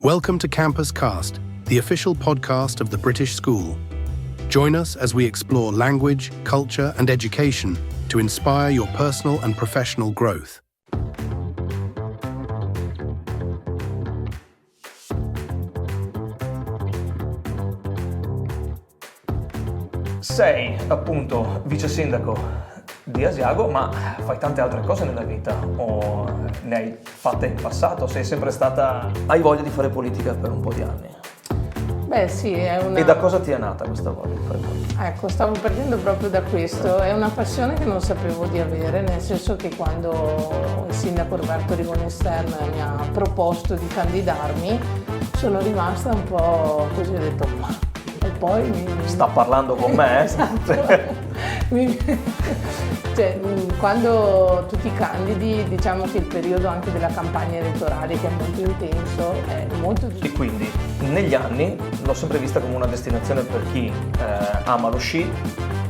Welcome to Campus Cast, the official podcast of the British School. Join us as we explore language, culture, and education to inspire your personal and professional growth. Sei appunto vice sindaco di Asiago, ma fai tante altre cose nella vita, o ne hai fatte in passato? Hai voglia di fare politica per un po' di anni? Beh sì, è una... E da cosa ti è nata questa voglia di fare politica? Ecco, stavo partendo proprio da questo. È una passione che non sapevo di avere, nel senso che quando il sindaco Roberto Rigonestern mi ha proposto di candidarmi, sono rimasta un po' così, ho detto ma... E poi Sta parlando con me? Esatto. Cioè, quando tu ti candidi, diciamo che il periodo anche della campagna elettorale, che è molto intenso, è molto... E quindi negli anni l'ho sempre vista come una destinazione per chi ama lo sci,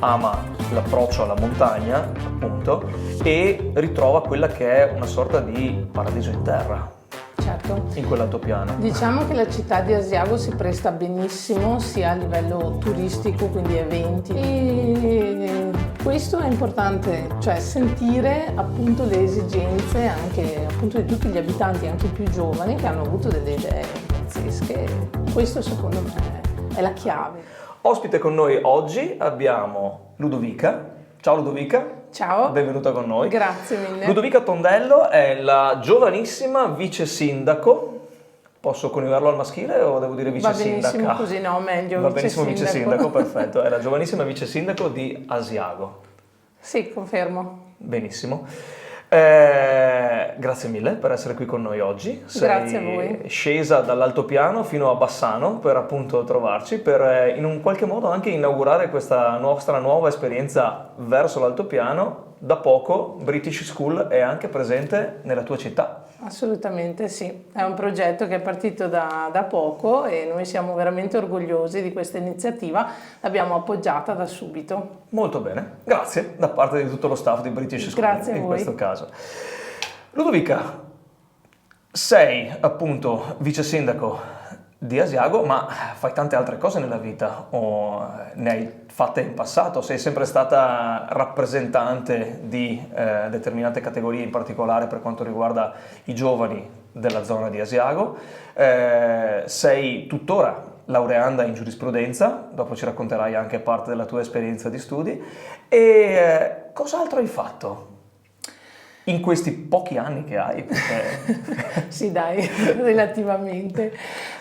ama l'approccio alla montagna, appunto, e ritrova quella che è una sorta di paradiso in terra. Certo. In quell'altopiano. Diciamo che la città di Asiago si presta benissimo sia a livello turistico, quindi eventi, e questo è importante, cioè sentire appunto le esigenze anche appunto di tutti gli abitanti, anche più giovani, che hanno avuto delle idee pazzesche. Questo secondo me è la chiave. Ospite con noi oggi abbiamo Ludovica. Ciao Ludovica. Ciao. Benvenuta con noi. Grazie mille. Ludovica Tondello è la giovanissima vice sindaco. Posso coniugarlo al maschile o devo dire vice sindaca? Va benissimo così, no, meglio. Va benissimo vice sindaco, perfetto. È la giovanissima vice sindaco di Asiago. Sì, confermo. Benissimo. Grazie mille per essere qui con noi oggi. Grazie a voi. Scesa dall'altopiano fino a Bassano per appunto trovarci, per in un qualche modo anche inaugurare questa nostra nuova esperienza verso l'altopiano. Da poco British School è anche presente nella tua città. Assolutamente sì, è un progetto che è partito da poco e noi siamo veramente orgogliosi di questa iniziativa, l'abbiamo appoggiata da subito. Molto bene, grazie da parte di tutto lo staff di British School. Grazie a voi. In questo caso. Ludovica, sei appunto vice sindaco di Asiago, ma fai tante altre cose nella vita, o ne hai fatte in passato? Sei sempre stata rappresentante di determinate categorie, in particolare per quanto riguarda i giovani della zona di Asiago. Sei tuttora laureanda in giurisprudenza, dopo ci racconterai anche parte della tua esperienza di studi. E cos'altro hai fatto in questi pochi anni che hai? Sì dai, relativamente.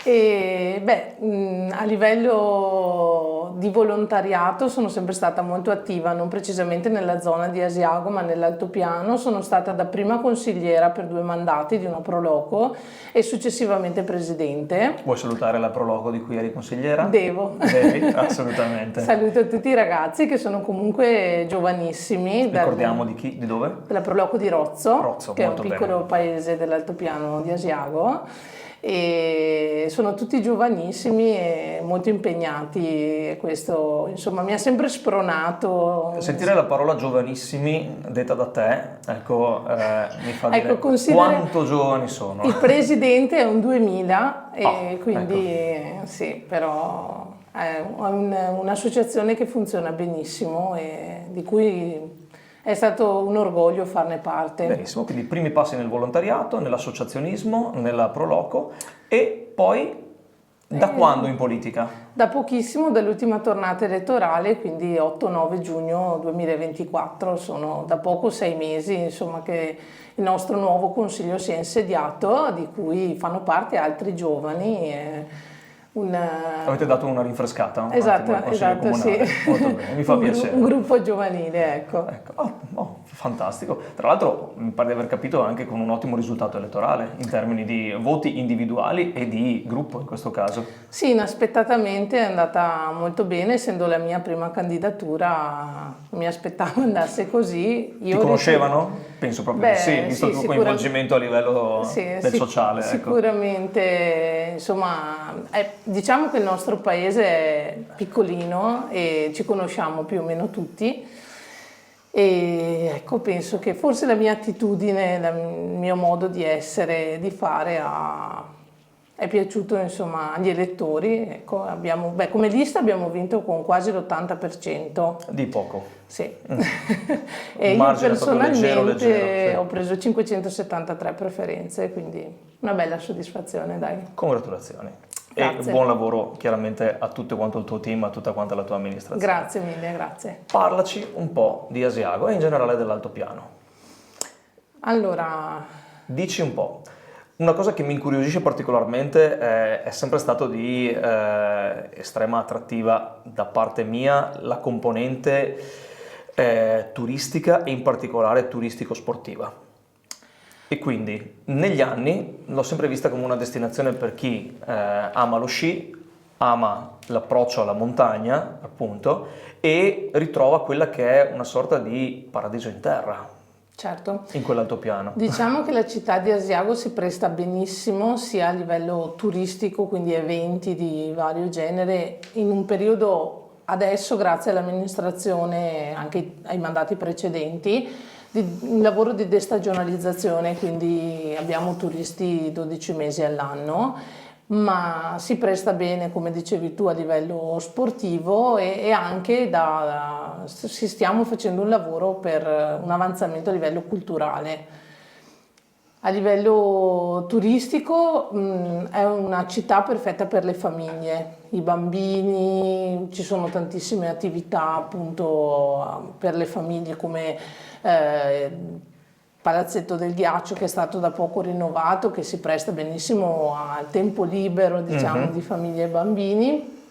A livello di volontariato sono sempre stata molto attiva, non precisamente nella zona di Asiago ma nell'altopiano. Sono stata dapprima consigliera per 2 mandati di una Proloco e successivamente presidente. Vuoi salutare la Proloco di cui eri consigliera? Devo. Devi, assolutamente. Saluto tutti i ragazzi che sono comunque giovanissimi. Ricordiamo di chi? Di dove? Della Proloco di Rozzo, che è un piccolo bene. paese dell'altopiano di Asiago, e sono tutti giovanissimi e molto impegnati, e questo insomma mi ha sempre spronato. Sentire la parola giovanissimi detta da te, ecco, mi fa dire quanto giovani sono. Il presidente è un 2000 quindi ecco. sì, però è un'associazione che funziona benissimo e di cui è stato un orgoglio farne parte. Benissimo, quindi i primi passi nel volontariato, nell'associazionismo, nella Proloco, e poi da quando in politica? Da pochissimo, dall'ultima tornata elettorale, quindi 8-9 giugno 2024, sono da poco 6 mesi insomma, che il nostro nuovo consiglio si è insediato, di cui fanno parte altri giovani. Avete dato una rinfrescata? Esatto, sì. Molto bene, mi fa piacere. Un gruppo giovanile, ecco. Fantastico. Tra l'altro mi pare di aver capito anche con un ottimo risultato elettorale in termini di voti individuali e di gruppo in questo caso. Sì, inaspettatamente è andata molto bene, essendo la mia prima candidatura mi aspettavo andasse così. Ti conoscevano? Penso proprio di sì, visto il tuo coinvolgimento a livello del sociale. Sicuramente, insomma, diciamo che il nostro paese è piccolino e ci conosciamo più o meno tutti. E ecco, penso che forse la mia attitudine, il mio modo di essere, di fare è è piaciuto insomma agli elettori. Ecco, come lista abbiamo vinto con quasi l'80%. Di poco. Sì. E io Margine proprio personalmente leggero, sì. ho preso 573 preferenze, quindi una bella soddisfazione, dai. Congratulazioni. Grazie. E buon lavoro chiaramente a tutto quanto il tuo team, a tutta quanta la tua amministrazione. Grazie mille, grazie. Parlaci un po' di Asiago e in generale dell'altopiano. Allora, Dici un po'. Una cosa che mi incuriosisce particolarmente è sempre stato di estrema attrattiva da parte mia la componente turistica e in particolare turistico-sportiva. E quindi negli anni l'ho sempre vista come una destinazione per chi ama lo sci, ama l'approccio alla montagna, appunto, e ritrova quella che è una sorta di paradiso in terra certo. in quell'altopiano. Diciamo che la città di Asiago si presta benissimo sia a livello turistico, quindi eventi di vario genere, in un periodo adesso, grazie all'amministrazione, anche ai mandati precedenti, un lavoro di destagionalizzazione, quindi abbiamo turisti 12 mesi all'anno, ma si presta bene, come dicevi tu, a livello sportivo e anche si stiamo facendo un lavoro per un avanzamento a livello culturale. A livello turistico è una città perfetta per le famiglie, i bambini, ci sono tantissime attività appunto per le famiglie come Palazzetto del Ghiaccio che è stato da poco rinnovato, che si presta benissimo al tempo libero, diciamo, di famiglie e bambini.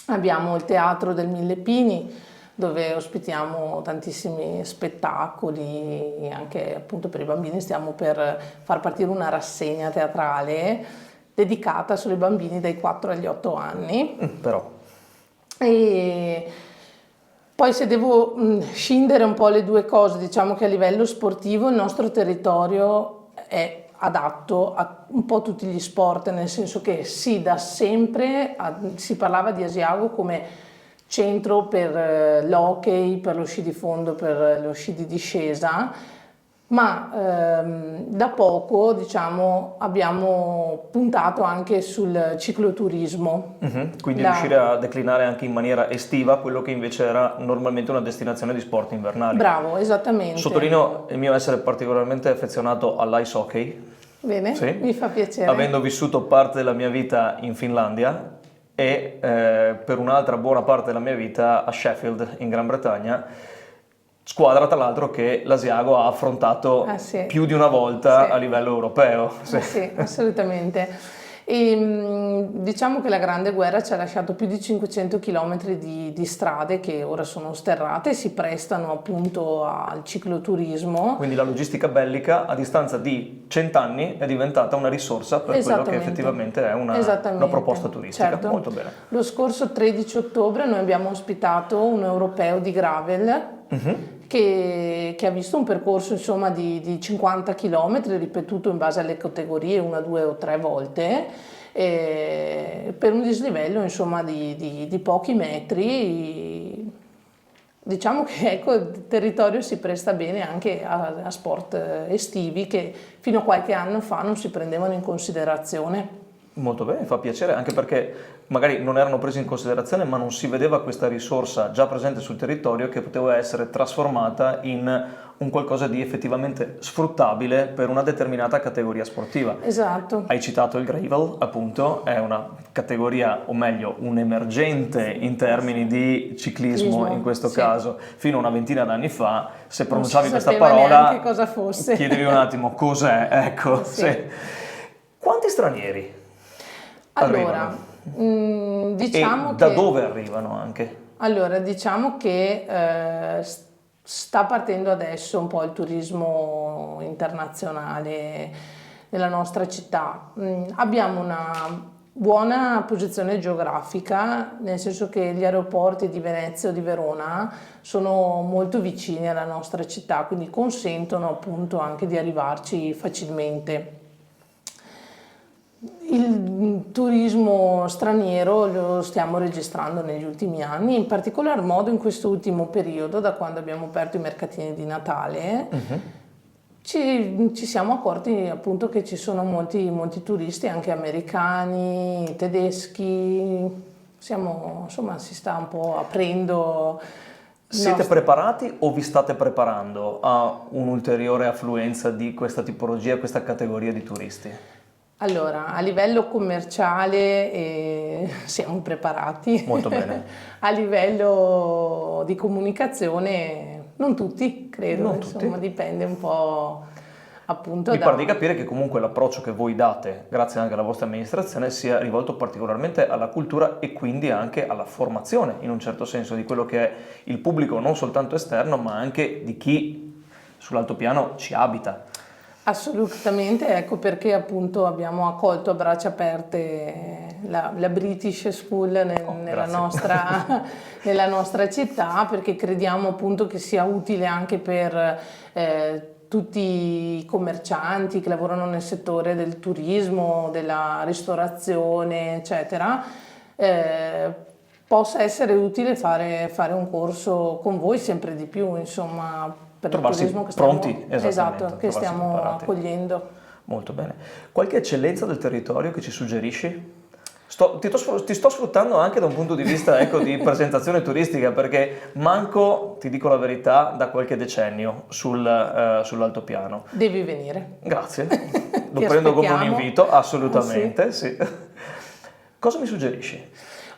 Abbiamo il Teatro del Mille Pini, dove ospitiamo tantissimi spettacoli, anche appunto per i bambini stiamo per far partire una rassegna teatrale dedicata solo ai bambini dai 4 agli 8 anni. Però. E poi se devo scindere un po' le due cose, diciamo che a livello sportivo il nostro territorio è adatto a un po' tutti gli sport, nel senso che sì, da sempre si parlava di Asiago come centro per l'hockey, per lo sci di fondo, per lo sci di discesa, ma da poco, diciamo, abbiamo puntato anche sul cicloturismo. Quindi riuscire a declinare anche in maniera estiva quello che invece era normalmente una destinazione di sport invernali. Bravo, esattamente. Sottolineo il mio essere particolarmente affezionato all'ice hockey. Bene, Sì. mi fa piacere. Avendo vissuto parte della mia vita in Finlandia e per un'altra buona parte della mia vita a Sheffield in Gran Bretagna, squadra tra l'altro che l'Asiago ha affrontato sì. più di una volta Sì. a livello europeo. Sì. Sì, assolutamente. E, diciamo che la Grande Guerra ci ha lasciato più di 500 km di strade che ora sono sterrate e si prestano appunto al cicloturismo. Quindi la logistica bellica a distanza di 100 anni è diventata una risorsa per quello che effettivamente è una proposta turistica. Certo. Molto bene. Lo scorso 13 ottobre noi abbiamo ospitato un europeo di gravel che ha visto un percorso insomma di 50 km ripetuto in base alle categorie 1, 2 o 3 volte per un dislivello insomma di pochi metri. Diciamo che ecco, il territorio si presta bene anche a sport estivi che fino a qualche anno fa non si prendevano in considerazione. Molto bene, fa piacere anche perché magari non erano presi in considerazione ma non si vedeva questa risorsa già presente sul territorio che poteva essere trasformata in un qualcosa di effettivamente sfruttabile per una determinata categoria sportiva. Esatto. Hai citato il gravel, appunto, è una categoria, o meglio, un emergente in termini di ciclismo in questo caso. Fino a una ventina d'anni fa, se pronunciavi questa parola, cosa fosse. chiedevi un attimo cos'è, ecco. Sì. Quanti stranieri allora, arrivano? Diciamo e da dove arrivano anche? Allora, diciamo che sta partendo adesso un po' il turismo internazionale nella nostra città. Abbiamo una buona posizione geografica, nel senso che gli aeroporti di Venezia o di Verona sono molto vicini alla nostra città, quindi consentono appunto anche di arrivarci facilmente. Il turismo straniero lo stiamo registrando negli ultimi anni, in particolar modo in questo ultimo periodo, da quando abbiamo aperto i mercatini di Natale, ci siamo accorti appunto che ci sono molti turisti, anche americani, tedeschi, insomma, si sta un po' aprendo. Siete preparati o vi state preparando a un'ulteriore affluenza di questa tipologia, questa categoria di turisti? Allora, a livello commerciale siamo preparati. Molto bene. A livello di comunicazione, non tutti, credo, Non insomma, tutti. dipende un po' appunto Mi pare di capire che comunque l'approccio che voi date, grazie anche alla vostra amministrazione, sia rivolto particolarmente alla cultura e quindi anche alla formazione, in un certo senso, di quello che è il pubblico non soltanto esterno, ma anche di chi sull'altopiano ci abita. Assolutamente, ecco perché appunto abbiamo accolto a braccia aperte la British School nella nostra città, perché crediamo appunto che sia utile anche per tutti i commercianti che lavorano nel settore del turismo, della ristorazione, eccetera. Possa essere utile fare un corso con voi sempre di più, insomma, per Trovarsi il turismo che pronti, esatto, che trovarsi stiamo preparati. accogliendo. Molto bene. Qualche eccellenza del territorio che ci suggerisci? Ti sto sfruttando anche da un punto di vista, ecco, di presentazione turistica, perché manco, ti dico la verità, da qualche decennio sull'altopiano. Devi venire. Grazie, lo Ti prendo come un aspettiamo. invito, assolutamente, sì. Cosa mi suggerisci?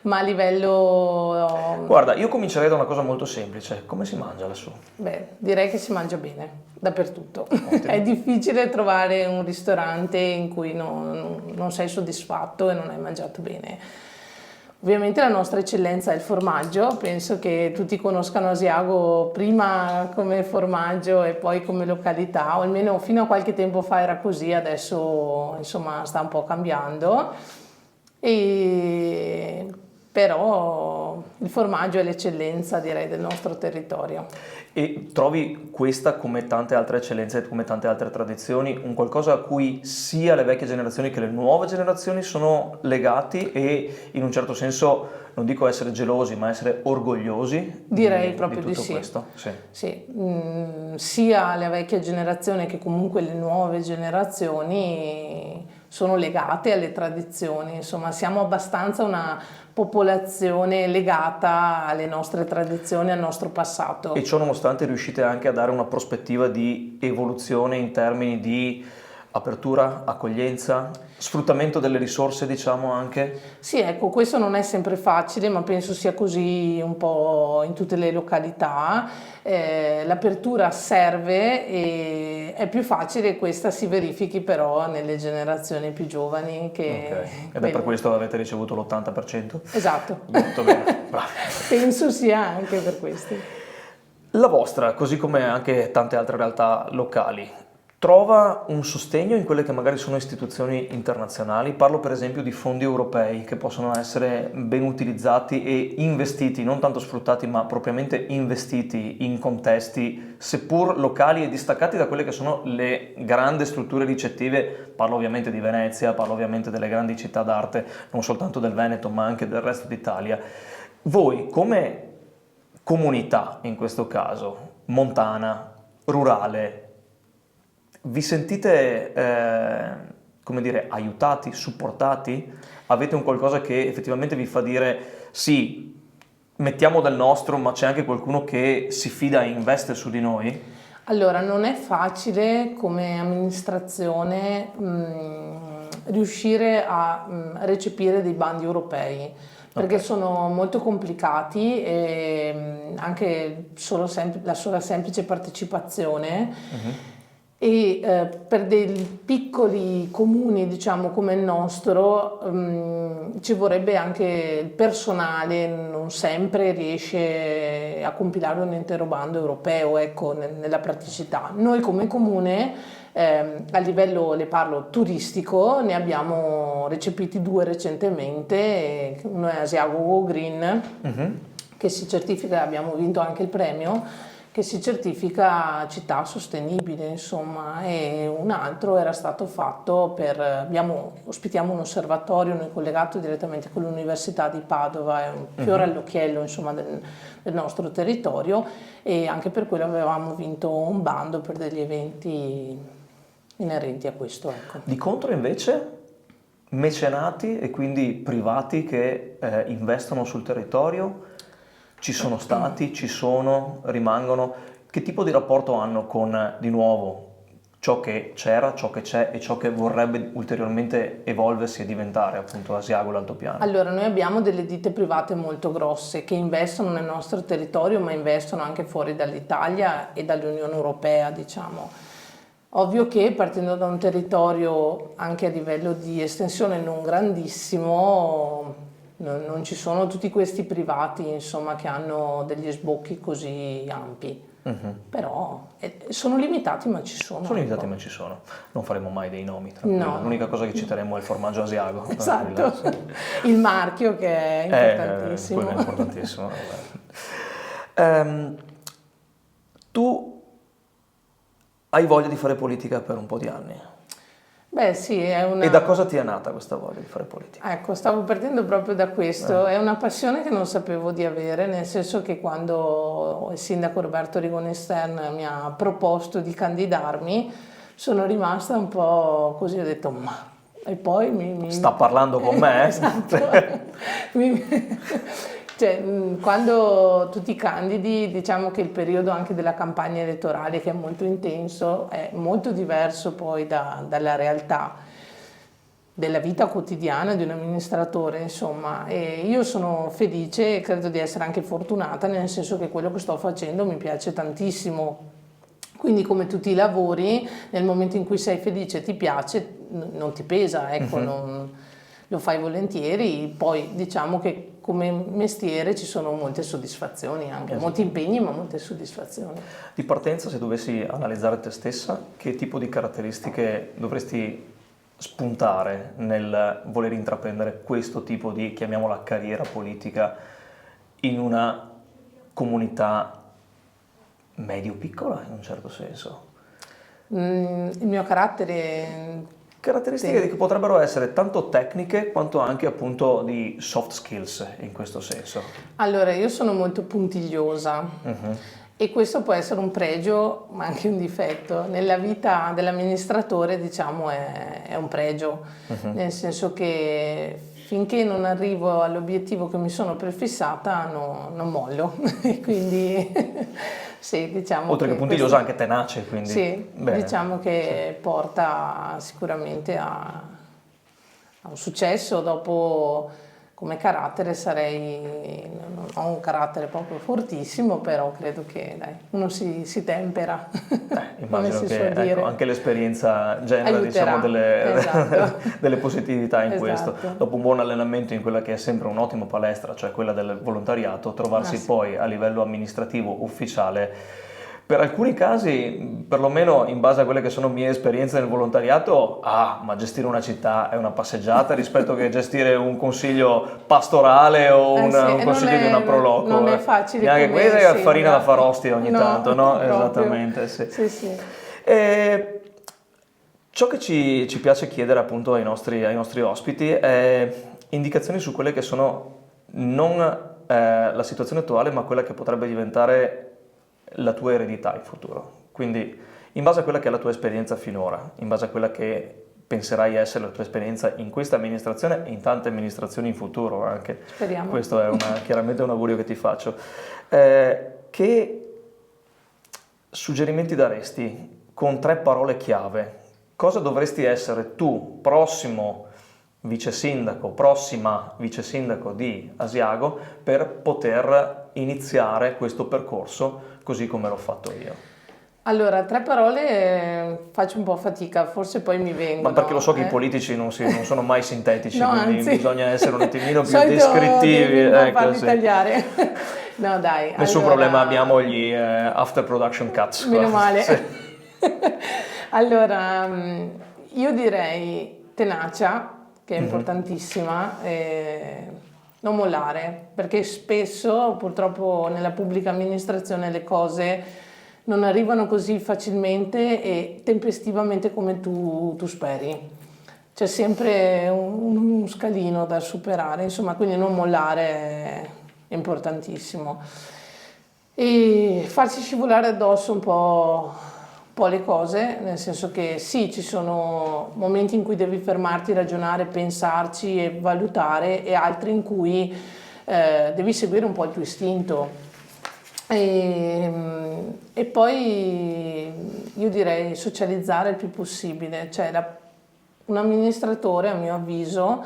Ma a livello... Guarda, io comincerei da una cosa molto semplice. Come si mangia lassù? Beh, direi che si mangia bene, dappertutto. È difficile trovare un ristorante in cui non sei soddisfatto e non hai mangiato bene. Ovviamente la nostra eccellenza è il formaggio, penso che tutti conoscano Asiago prima come formaggio e poi come località, o almeno fino a qualche tempo fa era così, adesso insomma sta un po' cambiando. Però il formaggio è l'eccellenza, direi, del nostro territorio. E trovi questa, come tante altre eccellenze, come tante altre tradizioni, un qualcosa a cui sia le vecchie generazioni che le nuove generazioni sono legati e in un certo senso, non dico essere gelosi, ma essere orgogliosi Direi proprio di tutto di sì. questo? Sì. Sì, sia la vecchia generazione che comunque le nuove generazioni sono legate alle tradizioni, insomma siamo abbastanza una popolazione legata alle nostre tradizioni, al nostro passato. E ciò nonostante riuscite anche a dare una prospettiva di evoluzione in termini di apertura, accoglienza, sfruttamento delle risorse, diciamo anche? Sì, ecco, questo non è sempre facile, ma penso sia così un po' in tutte le località. L'apertura serve e è più facile che questa si verifichi però nelle generazioni più giovani. Ed è per questo che avete ricevuto l'80%? Esatto. Molto bene, bravi. Penso sia anche per questo. La vostra, così come anche tante altre realtà locali, trova un sostegno in quelle che magari sono istituzioni internazionali? Parlo per esempio di fondi europei che possono essere ben utilizzati e investiti, non tanto sfruttati ma propriamente investiti in contesti seppur locali e distaccati da quelle che sono le grandi strutture ricettive. Parlo ovviamente di Venezia, parlo ovviamente delle grandi città d'arte, non soltanto del Veneto ma anche del resto d'Italia. Voi come comunità, in questo caso, montana, rurale, vi sentite, come dire, aiutati, supportati? Avete un qualcosa che effettivamente vi fa dire sì, mettiamo del nostro, ma c'è anche qualcuno che si fida e investe su di noi? Allora, non è facile come amministrazione riuscire a recepire dei bandi europei, perché sono molto complicati e anche la sola semplice partecipazione. E per dei piccoli comuni, diciamo come il nostro, ci vorrebbe anche il personale, non sempre riesce a compilare un intero bando europeo, ecco, nella praticità. Noi come comune, a livello, le parlo, turistico, ne abbiamo recepiti 2 recentemente, uno è Asiago Go Green, che si certifica, abbiamo vinto anche il premio, che si certifica città sostenibile, insomma, e un altro era stato fatto ospitiamo un osservatorio, noi collegato direttamente con l'Università di Padova, è un fiore all'occhiello, insomma, del nostro territorio, e anche per quello avevamo vinto un bando per degli eventi inerenti a questo, ecco. Di contro invece mecenati e quindi privati che investono sul territorio ci sono stati, ci sono, rimangono? Che tipo di rapporto hanno con, di nuovo, ciò che c'era, ciò che c'è e ciò che vorrebbe ulteriormente evolversi e diventare appunto Asiago l'Altopiano? Allora, noi abbiamo delle ditte private molto grosse che investono nel nostro territorio, ma investono anche fuori dall'Italia e dall'Unione Europea, diciamo. Ovvio che partendo da un territorio anche a livello di estensione non grandissimo, non ci sono tutti questi privati, insomma, che hanno degli sbocchi così ampi. Però sono limitati, ma ci sono. Sono limitati, ma ci sono. Non faremo mai dei nomi, tranquillo. No. L'unica cosa che citeremo è il formaggio Asiago. Esatto, il marchio che è importantissimo. Quello è importantissimo. Tu hai voglia di fare politica per un po' di anni. Beh sì, è una... E da cosa ti è nata questa voglia di fare politica? Ecco, stavo partendo proprio da questo. È una passione che non sapevo di avere, nel senso che quando il sindaco Roberto Rigoni Stern mi ha proposto di candidarmi, sono rimasta un po' così, ho detto ma... E poi Sta parlando con me? Esatto. Cioè, quando tu ti candidi, diciamo che il periodo anche della campagna elettorale, che è molto intenso, è molto diverso poi dalla realtà della vita quotidiana di un amministratore, insomma. E io sono felice e credo di essere anche fortunata, nel senso che quello che sto facendo mi piace tantissimo. Quindi come tutti i lavori, nel momento in cui sei felice e ti piace, non ti pesa, ecco, lo fai volentieri. Poi diciamo che come mestiere ci sono molte soddisfazioni anche, molti impegni ma molte soddisfazioni. Di partenza, se dovessi analizzare te stessa, che tipo di caratteristiche dovresti spuntare nel voler intraprendere questo tipo di, chiamiamola, carriera politica in una comunità medio-piccola in un certo senso? Il mio carattere... Caratteristiche che potrebbero essere tanto tecniche quanto anche appunto di soft skills in questo senso. Allora, io sono molto puntigliosa e questo può essere un pregio ma anche un difetto. Nella vita dell'amministratore, diciamo, è un pregio, nel senso che finché non arrivo all'obiettivo che mi sono prefissata non mollo. E quindi sì, diciamo oltre che puntigliosa anche tenace, quindi sì, bene. diciamo che porta sicuramente a un successo. Dopo come carattere non ho un carattere proprio fortissimo, però credo che dai, uno si tempera, come si suol dire. Ecco, anche l'esperienza genera aiuterà, diciamo delle positività in questo. Esatto. Dopo un buon allenamento in quella che è sempre un'ottima palestra, cioè quella del volontariato, trovarsi sì. poi a livello amministrativo ufficiale, per alcuni casi, perlomeno in base a quelle che sono mie esperienze nel volontariato, ma gestire una città è una passeggiata rispetto che gestire un consiglio pastorale o un consiglio di una proloco. Non è facile. Neanche questa è farina da far ostia ogni tanto, no? Proprio. Esattamente, sì. Sì. Ciò che ci piace chiedere appunto ai nostri ospiti è indicazioni su quelle che sono non la situazione attuale, ma quella che potrebbe diventare la tua eredità in futuro. Quindi in base a quella che è la tua esperienza finora, in base a quella che penserai essere la tua esperienza in questa amministrazione e in tante amministrazioni in futuro anche. Speriamo. Questo è chiaramente un augurio che ti faccio. Che suggerimenti daresti con 3 parole chiave? Cosa dovresti essere tu, prossima vice sindaco di Asiago, per poter iniziare questo percorso così come l'ho fatto io? Allora, 3 parole faccio un po' fatica, forse poi mi vengono. Ma perché lo so che i politici non sono mai sintetici, no, quindi anzi, bisogna essere un attimino più descrittivi. Non farli tagliare. No, dai. Nessun problema, abbiamo gli after production cuts. Meno male. Sì. Allora, io direi tenacia, che è importantissima, non mollare, perché spesso purtroppo nella pubblica amministrazione le cose non arrivano così facilmente e tempestivamente come tu speri. C'è sempre un scalino da superare, insomma, quindi non mollare è importantissimo. E farsi scivolare addosso un po' le cose, nel senso che sì, ci sono momenti in cui devi fermarti, ragionare, pensarci e valutare, e altri in cui devi seguire un po' il tuo istinto. E poi io direi socializzare il più possibile, cioè un amministratore, a mio avviso,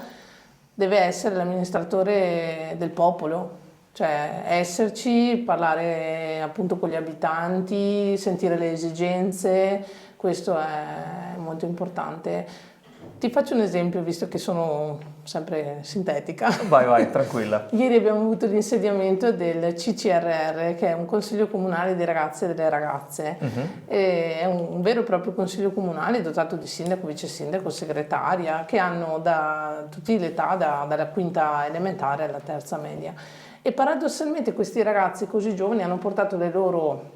deve essere l'amministratore del popolo, cioè esserci, parlare appunto con gli abitanti, sentire le esigenze, questo è molto importante. Ti faccio un esempio, visto che sono sempre sintetica. Vai, tranquilla. Ieri abbiamo avuto l'insediamento del CCRR, che è un consiglio comunale di ragazze e delle ragazze. È un vero e proprio consiglio comunale dotato di sindaco, vice sindaco, segretaria, che hanno da tutte le età, dalla quinta elementare alla terza media. E paradossalmente questi ragazzi così giovani hanno portato le loro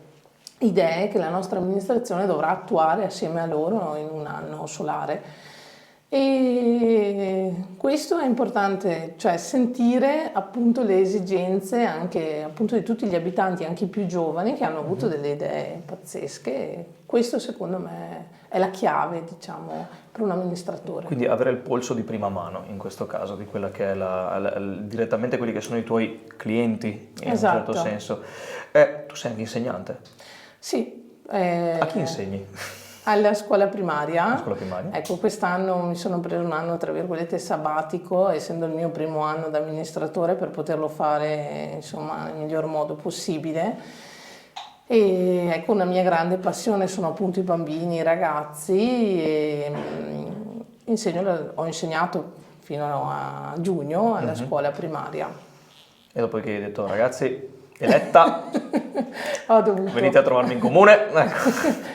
idee che la nostra amministrazione dovrà attuare assieme a loro in un anno solare. E questo è importante, cioè sentire appunto le esigenze anche appunto di tutti gli abitanti, anche i più giovani, che hanno avuto delle idee pazzesche. Questo secondo me è la chiave, diciamo, per un amministratore. Quindi avere il polso di prima mano in questo caso, di quella che è direttamente quelli che sono i tuoi clienti, in un certo senso. Tu sei anche insegnante? Sì. A chi insegni? Alla scuola primaria. La scuola primaria. Ecco, quest'anno mi sono preso un anno tra virgolette sabbatico, essendo il mio primo anno da amministratore, per poterlo fare insomma nel miglior modo possibile. E ecco, una mia grande passione sono appunto i bambini, i ragazzi, e ho insegnato fino a giugno alla scuola primaria. E dopo che hai detto ragazzi, eletta, ho dovuto. venite a trovarmi in comune, ecco.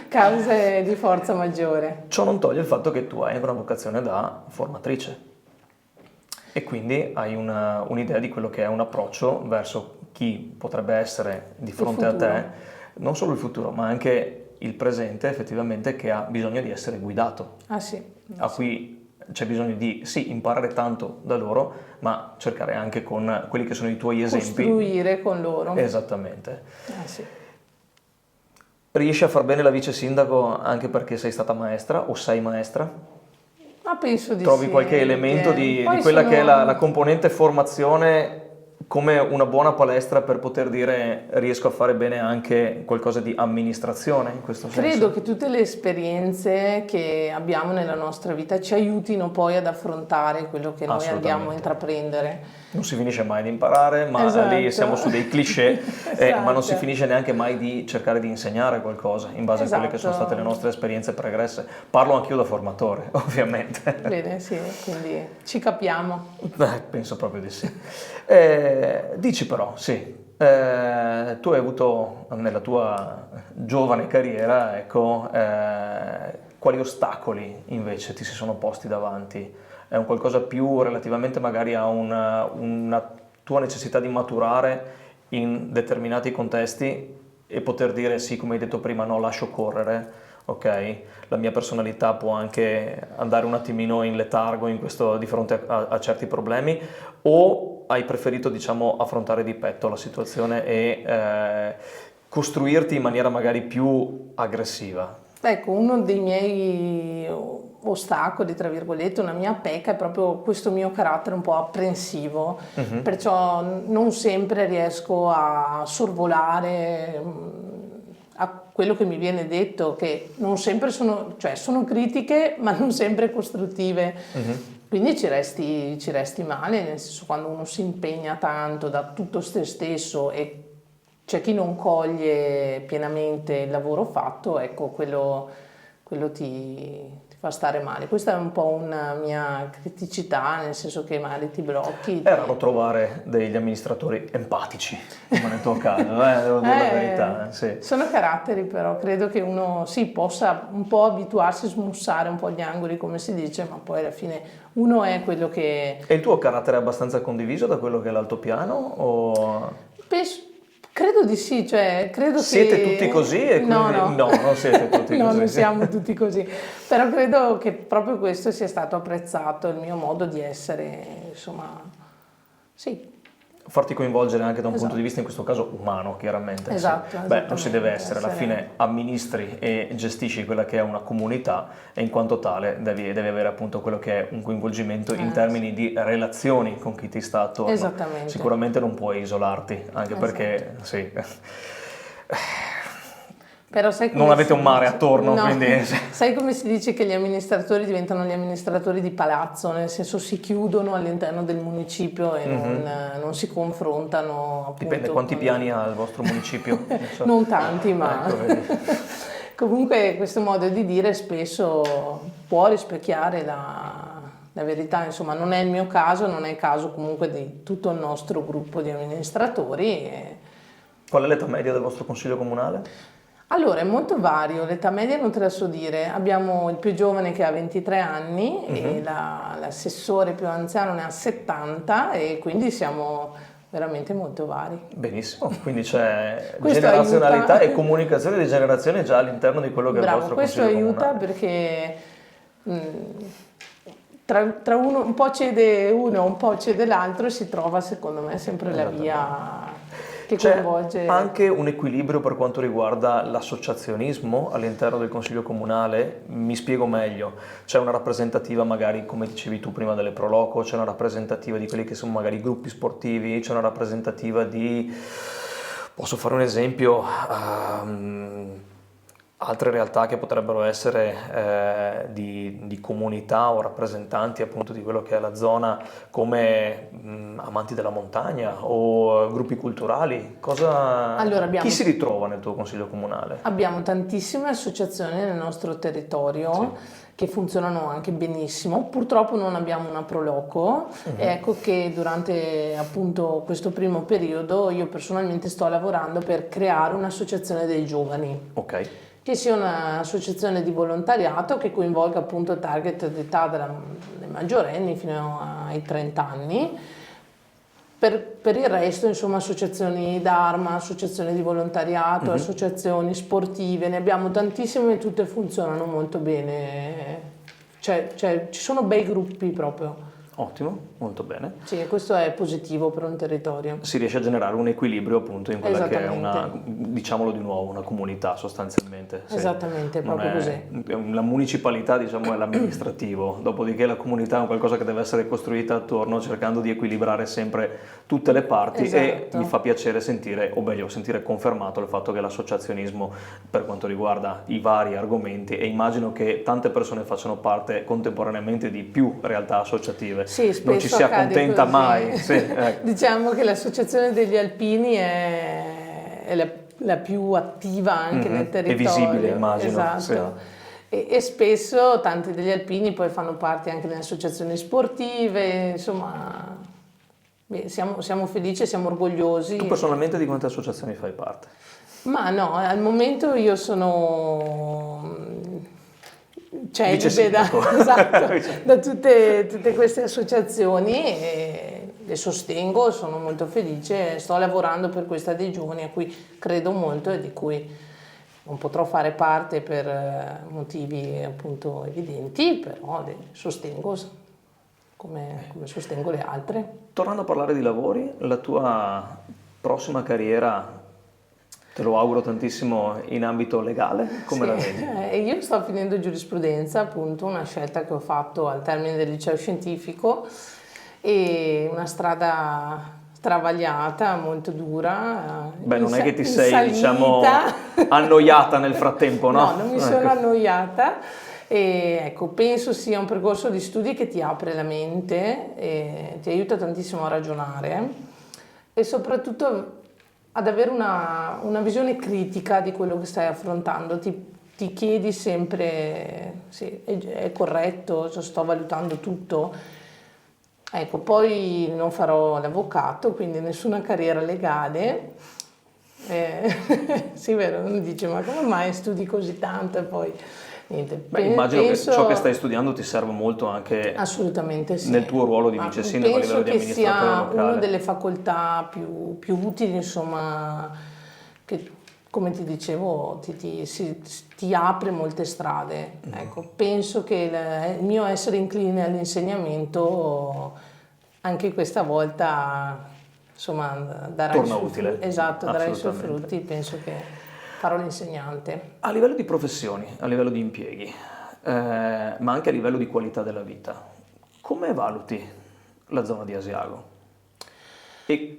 Cause di forza maggiore. Ciò non toglie il fatto che tu hai anche una vocazione da formatrice e quindi hai un'idea di quello che è un approccio verso chi potrebbe essere di fronte a te, non solo il futuro ma anche il presente effettivamente, che ha bisogno di essere guidato, a cui c'è bisogno di sì imparare tanto da loro, ma cercare anche con quelli che sono i tuoi esempi, costruire con loro. Esattamente. Sì. Riesci a far bene la vice sindaco anche perché sei stata maestra o sei maestra? Ma penso di Trovi sì. qualche elemento di quella che è la componente formazione come una buona palestra per poter dire riesco a fare bene anche qualcosa di amministrazione in questo senso? Credo che tutte le esperienze che abbiamo nella nostra vita ci aiutino poi ad affrontare quello che noi andiamo a intraprendere. Non si finisce mai di imparare, ma lì siamo su dei cliché, ma non si finisce neanche mai di cercare di insegnare qualcosa in base a quelle che sono state le nostre esperienze pregresse. Parlo anch'io da formatore, ovviamente. Bene, sì, quindi ci capiamo. Penso proprio di sì. Dici però, sì, tu hai avuto nella tua giovane carriera, ecco, quali ostacoli invece ti si sono posti davanti? È un qualcosa più relativamente magari a una tua necessità di maturare in determinati contesti e poter dire sì, come hai detto prima, no, lascio correre, ok? La mia personalità può anche andare un attimino in letargo in questo, di fronte a certi problemi, o hai preferito, diciamo, affrontare di petto la situazione e costruirti in maniera magari più aggressiva? Ecco, uno dei miei ostacoli, tra virgolette, una mia pecca è proprio questo mio carattere un po' apprensivo, perciò non sempre riesco a sorvolare a quello che mi viene detto, che non sempre sono critiche, ma non sempre costruttive. Quindi ci resti male, nel senso, quando uno si impegna tanto, dà tutto se stesso e c'è chi non coglie pienamente il lavoro fatto, ecco, quello ti fa stare male. Questa è un po' una mia criticità, nel senso che magari ti blocchi. È raro trovare degli amministratori empatici, come nel tuo caso, devo dire la verità. Sì. Sono caratteri, però credo che uno possa un po' abituarsi, smussare un po' gli angoli, come si dice, ma poi alla fine uno è quello che... E il tuo carattere è abbastanza condiviso da quello che è l'altopiano? O... Credo di sì, cioè credo siete che... tutti così? E quindi... No, non siete tutti no, così. non siamo tutti così, però credo che proprio questo sia stato apprezzato, il mio modo di essere, insomma, sì. Farti coinvolgere anche da un punto di vista, in questo caso, umano, chiaramente. Esatto. Sì. Beh, non si deve essere, alla fine amministri e gestisci quella che è una comunità e in quanto tale devi avere appunto quello che è un coinvolgimento in termini di relazioni con chi ti sta attorno. Esattamente. Sicuramente non puoi isolarti, anche perché, sì... Però sai come non avete un mare attorno, no. quindi... Sai come si dice che gli amministratori diventano gli amministratori di palazzo, nel senso si chiudono all'interno del municipio e non si confrontano, appunto. Dipende quanti piani ha il vostro municipio. Non tanti, ma... Ecco, Comunque questo modo di dire spesso può rispecchiare la verità, insomma non è il mio caso, non è il caso comunque di tutto il nostro gruppo di amministratori. Qual è l'età media del vostro consiglio comunale? Allora, è molto vario, l'età media non te la so dire, abbiamo il più giovane che ha 23 anni e l'assessore più anziano ne ha 70 e quindi siamo veramente molto vari. Benissimo, quindi c'è Questo generazionalità aiuta. e comunicazione di generazione già all'interno di quello che è il vostro consiglio comunale. Questo aiuta perché tra uno un po' cede uno, un po' cede l'altro e si trova secondo me sempre la via che coinvolge. C'è anche un equilibrio per quanto riguarda l'associazionismo all'interno del Consiglio Comunale, mi spiego meglio, c'è una rappresentativa magari, come dicevi tu prima delle Proloco, c'è una rappresentativa di quelli che sono magari gruppi sportivi, c'è una rappresentativa di, posso fare un esempio, altre realtà che potrebbero essere di comunità o rappresentanti appunto di quello che è la zona come amanti della montagna o gruppi culturali. Allora, chi si ritrova nel tuo consiglio comunale? Abbiamo tantissime associazioni nel nostro territorio che funzionano anche benissimo, purtroppo non abbiamo una Proloco, ecco che durante appunto questo primo periodo io personalmente sto lavorando per creare un'associazione dei giovani. Ok. Che sia un'associazione di volontariato che coinvolga appunto il target d'età dei maggiorenni fino ai 30 anni. Per il resto, insomma, associazioni d'Arma, associazioni di volontariato, associazioni sportive, ne abbiamo tantissime e tutte funzionano molto bene. Ci sono bei gruppi proprio. Ottimo, molto bene. Sì, e questo è positivo per un territorio. Si riesce a generare un equilibrio appunto in quella che è una, diciamolo di nuovo, una comunità sostanzialmente. Esattamente, proprio così. La municipalità diciamo è l'amministrativo, dopodiché la comunità è un qualcosa che deve essere costruita attorno cercando di equilibrare sempre tutte le parti e mi fa piacere sentire, o meglio sentire confermato il fatto che l'associazionismo per quanto riguarda i vari argomenti e immagino che tante persone facciano parte contemporaneamente di più realtà associative. Sì, non ci si accontenta così. mai. Sì, ecco. Diciamo che l'associazione degli alpini è la più attiva anche nel territorio. È visibile, immagino. Esatto. Sì. E spesso tanti degli alpini poi fanno parte anche delle associazioni sportive, insomma, siamo felici, siamo orgogliosi. Tu personalmente di quante associazioni fai parte? Ma no, al momento io sono celibe da tutte queste associazioni e le sostengo, sono molto felice, sto lavorando per questa dei giovani a cui credo molto e di cui non potrò fare parte per motivi appunto evidenti, però le sostengo come sostengo le altre. Tornando a parlare di lavori, la tua prossima carriera te lo auguro tantissimo in ambito legale, come la vedi? Io sto finendo giurisprudenza, appunto, una scelta che ho fatto al termine del liceo scientifico e una strada travagliata, molto dura. Beh, non è che ti sei, diciamo, annoiata nel frattempo, no? No, non mi sono annoiata. E ecco, penso sia un percorso di studi che ti apre la mente e ti aiuta tantissimo a ragionare e soprattutto ad avere una visione critica di quello che stai affrontando, ti ti chiedi sempre se è corretto, se sto valutando tutto. Ecco, poi non farò l'avvocato, quindi nessuna carriera legale. Sì, vero, uno dice, ma come mai studi così tanto e poi niente. Beh, immagino che ciò che stai studiando ti serva molto anche assolutamente sì. nel tuo ruolo di vice sindaco a livello di amministratore locale. Penso che sia una delle facoltà più utili, insomma, che come ti dicevo ti apre molte strade. Ecco, penso che il mio essere incline all'insegnamento anche questa volta, insomma, darà torna utile. Esatto, darà i suoi frutti. Penso che farò l'insegnante. A livello di professioni, a livello di impieghi, ma anche a livello di qualità della vita, come valuti la zona di Asiago? E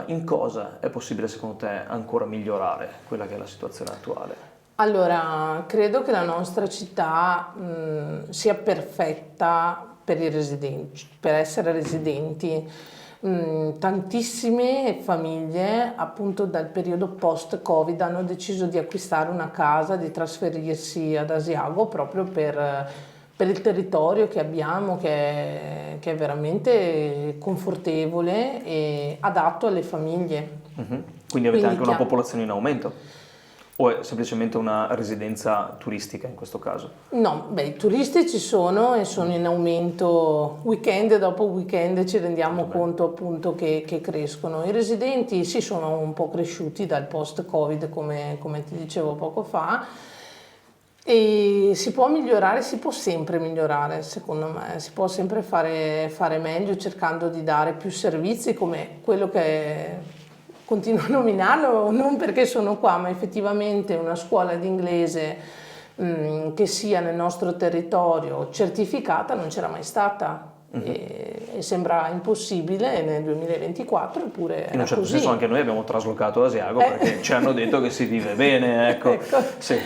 in cosa è possibile secondo te ancora migliorare quella che è la situazione attuale? Allora, credo che la nostra città sia perfetta per i residenti, per essere residenti. Tantissime famiglie, appunto dal periodo post-Covid, hanno deciso di acquistare una casa, di trasferirsi ad Asiago proprio per il territorio che abbiamo, che è veramente confortevole e adatto alle famiglie. Quindi avete anche una popolazione in aumento? O è semplicemente una residenza turistica in questo caso? No, i turisti ci sono e sono in aumento weekend dopo weekend, ci rendiamo conto appunto che crescono. I residenti sì, sono un po' cresciuti dal post-Covid, come ti dicevo poco fa. E si può migliorare, si può sempre migliorare, secondo me, si può sempre fare meglio cercando di dare più servizi come quello che continuo a nominarlo, non perché sono qua, ma effettivamente una scuola di inglese che sia nel nostro territorio certificata non c'era mai stata. E sembra impossibile nel 2024, eppure in un certo così. senso anche noi abbiamo traslocato Asiago perché ci hanno detto che si vive bene, ecco. Sì.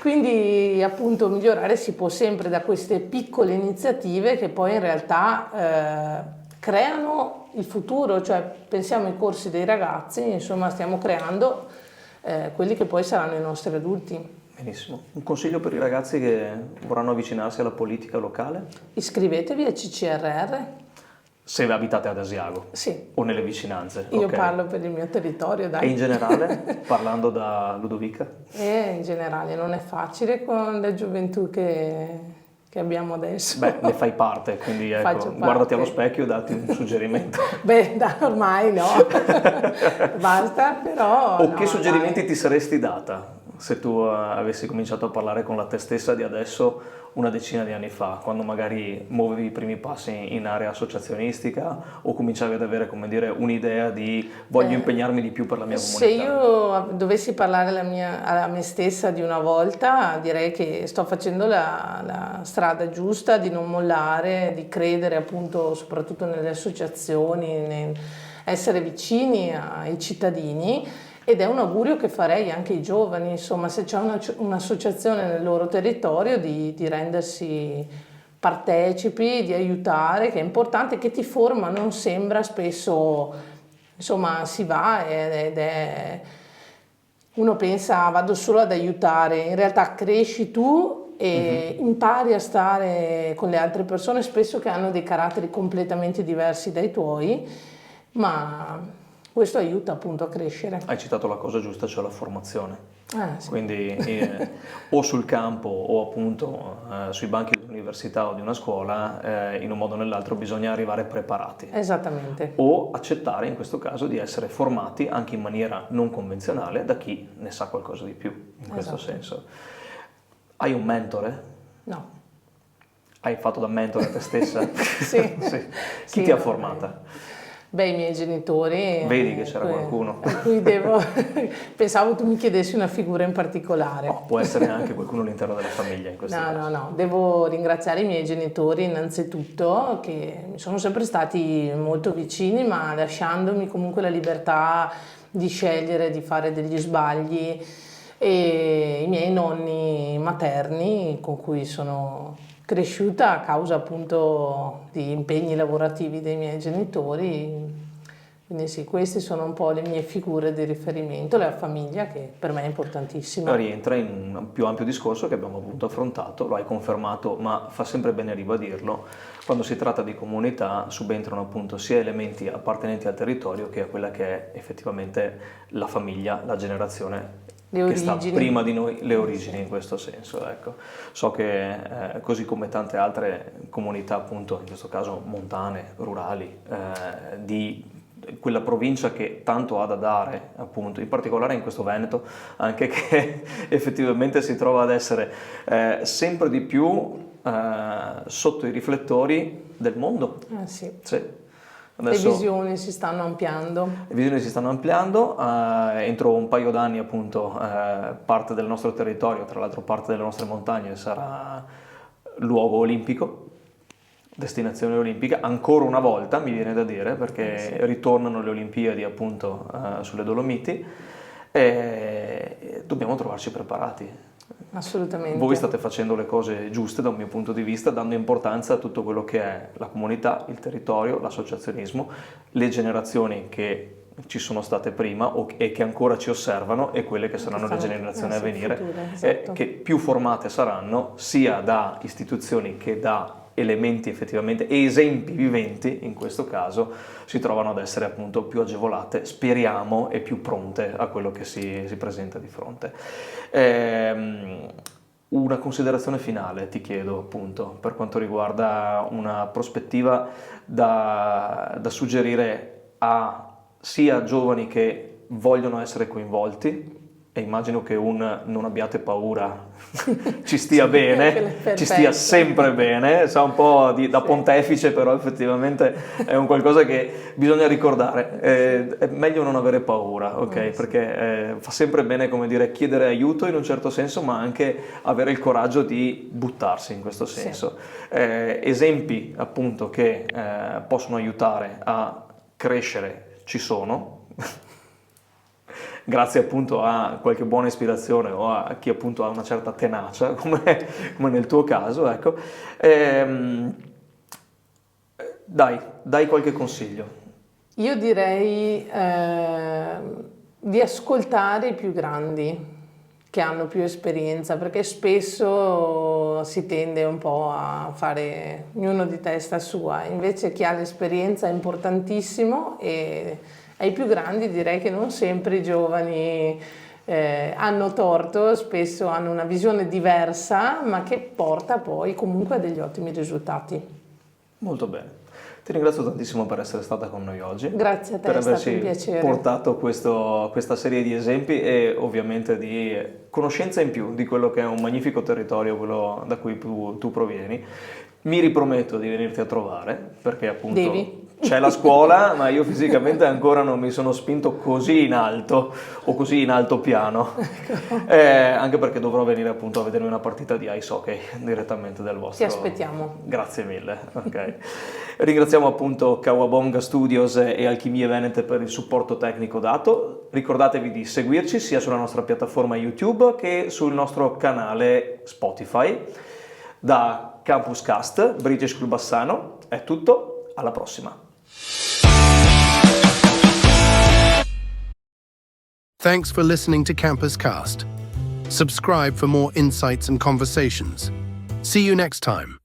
Quindi appunto migliorare si può sempre da queste piccole iniziative che poi in realtà creano il futuro, cioè pensiamo ai corsi dei ragazzi, insomma stiamo creando quelli che poi saranno i nostri adulti. Benissimo. Un consiglio per i ragazzi che vorranno avvicinarsi alla politica locale? Iscrivetevi al CCRR. Se abitate ad Asiago? Sì. O nelle vicinanze? Io parlo per il mio territorio, dai. E in generale, parlando da Ludovica? In generale non è facile con la gioventù che abbiamo adesso. Beh, ne fai parte, quindi ecco, guardati allo specchio e datti un suggerimento. Ormai no, basta, però... O che suggerimenti ti saresti data se tu avessi cominciato a parlare con la te stessa di adesso una decina di anni fa, quando magari muovevi i primi passi in area associazionistica o cominciavi ad avere, come dire, un'idea di voglio impegnarmi di più per la mia comunità? Se io dovessi parlare alla me stessa di una volta, direi che sto facendo la strada giusta, di non mollare, di credere appunto soprattutto nelle associazioni, essere vicini ai cittadini. Ed è un augurio che farei anche ai giovani, insomma, se c'è un'associazione nel loro territorio di rendersi partecipi, di aiutare, che è importante, che ti forma, non sembra spesso, insomma, si va ed è... Uno pensa vado solo ad aiutare, in realtà cresci tu e impari a stare con le altre persone, spesso che hanno dei caratteri completamente diversi dai tuoi, ma... questo aiuta appunto a crescere. Hai citato la cosa giusta, cioè la formazione. Sì. Quindi o sul campo o appunto sui banchi di un'università o di una scuola, in un modo o nell'altro bisogna arrivare preparati. Esattamente. O accettare in questo caso di essere formati anche in maniera non convenzionale da chi ne sa qualcosa di più, in questo senso. Hai un mentore? No. Hai fatto da mentore a te stessa? Sì. Chi ti ha formata? I miei genitori. Vedi che c'era qualcuno. A cui pensavo tu mi chiedessi una figura in particolare. No, può essere anche qualcuno all'interno della famiglia in questo caso. No. Devo ringraziare i miei genitori innanzitutto, che mi sono sempre stati molto vicini, ma lasciandomi comunque la libertà di scegliere, di fare degli sbagli. E i miei nonni materni, con cui sono cresciuta a causa appunto di impegni lavorativi dei miei genitori, Quindi sì, queste sono un po' le mie figure di riferimento, la famiglia che per me è importantissima. Rientra in un più ampio discorso che abbiamo appunto affrontato, lo hai confermato, ma fa sempre bene ribadirlo. Quando si tratta di comunità subentrano appunto sia elementi appartenenti al territorio che a quella che è effettivamente la famiglia, la generazione che sta prima di noi, le origini in questo senso. Ecco. So che così come tante altre comunità appunto, in questo caso montane, rurali, di quella provincia che tanto ha da dare, appunto, in particolare in questo Veneto, anche che effettivamente si trova ad essere sempre di più sotto i riflettori del mondo. Sì. Sì. Adesso, le visioni si stanno ampliando. Le visioni si stanno ampliando, entro un paio d'anni appunto parte del nostro territorio, tra l'altro parte delle nostre montagne, sarà luogo olimpico, destinazione olimpica, ancora una volta mi viene da dire, perché sì, ritornano le Olimpiadi appunto sulle Dolomiti e dobbiamo trovarci preparati. Assolutamente. Voi state facendo le cose giuste da un mio punto di vista, dando importanza a tutto quello che è la comunità, il territorio, l'associazionismo, le generazioni che ci sono state prima e che ancora ci osservano e quelle che saranno le generazioni a venire, futuro, esatto, che più formate saranno sia da istituzioni che da elementi effettivamente e esempi viventi, in questo caso, si trovano ad essere appunto più agevolate, speriamo, e più pronte a quello che si presenta di fronte. Una considerazione finale ti chiedo appunto per quanto riguarda una prospettiva da suggerire a sia giovani che vogliono essere coinvolti, e immagino che non abbiate paura ci stia bene, ci stia sempre bene, sa un po' da pontefice, però effettivamente è un qualcosa che bisogna ricordare, è meglio non avere paura, ok? Perché fa sempre bene, come dire, chiedere aiuto in un certo senso, ma anche avere il coraggio di buttarsi in questo senso. Sì. Esempi appunto che possono aiutare a crescere ci sono, grazie appunto a qualche buona ispirazione o a chi appunto ha una certa tenacia, come nel tuo caso, ecco. Dai qualche consiglio. Io direi di ascoltare i più grandi, che hanno più esperienza, perché spesso si tende un po' a fare ognuno di testa sua, invece chi ha l'esperienza è importantissimo, e ai più grandi direi che non sempre i giovani hanno torto, spesso hanno una visione diversa, ma che porta poi comunque a degli ottimi risultati. Molto bene. Ti ringrazio tantissimo per essere stata con noi oggi. Grazie a te, per è stato un piacere. Portato questa serie di esempi e ovviamente di conoscenza in più di quello che è un magnifico territorio, quello da cui tu provieni. Mi riprometto di venirti a trovare, perché appunto Devi. C'è la scuola, ma io fisicamente ancora non mi sono spinto così in alto o così in altopiano, anche perché dovrò venire appunto a vedermi una partita di ice hockey direttamente del vostro. Ti aspettiamo. Grazie mille. Okay. Ringraziamo appunto Kawabonga Studios e Alchimie Venete per il supporto tecnico dato. Ricordatevi di seguirci sia sulla nostra piattaforma YouTube che sul nostro canale Spotify. Da Campus Cast, British Club Bassano, è tutto, alla prossima. Thanks for listening to Campus Cast. Subscribe for more insights and conversations. See you next time.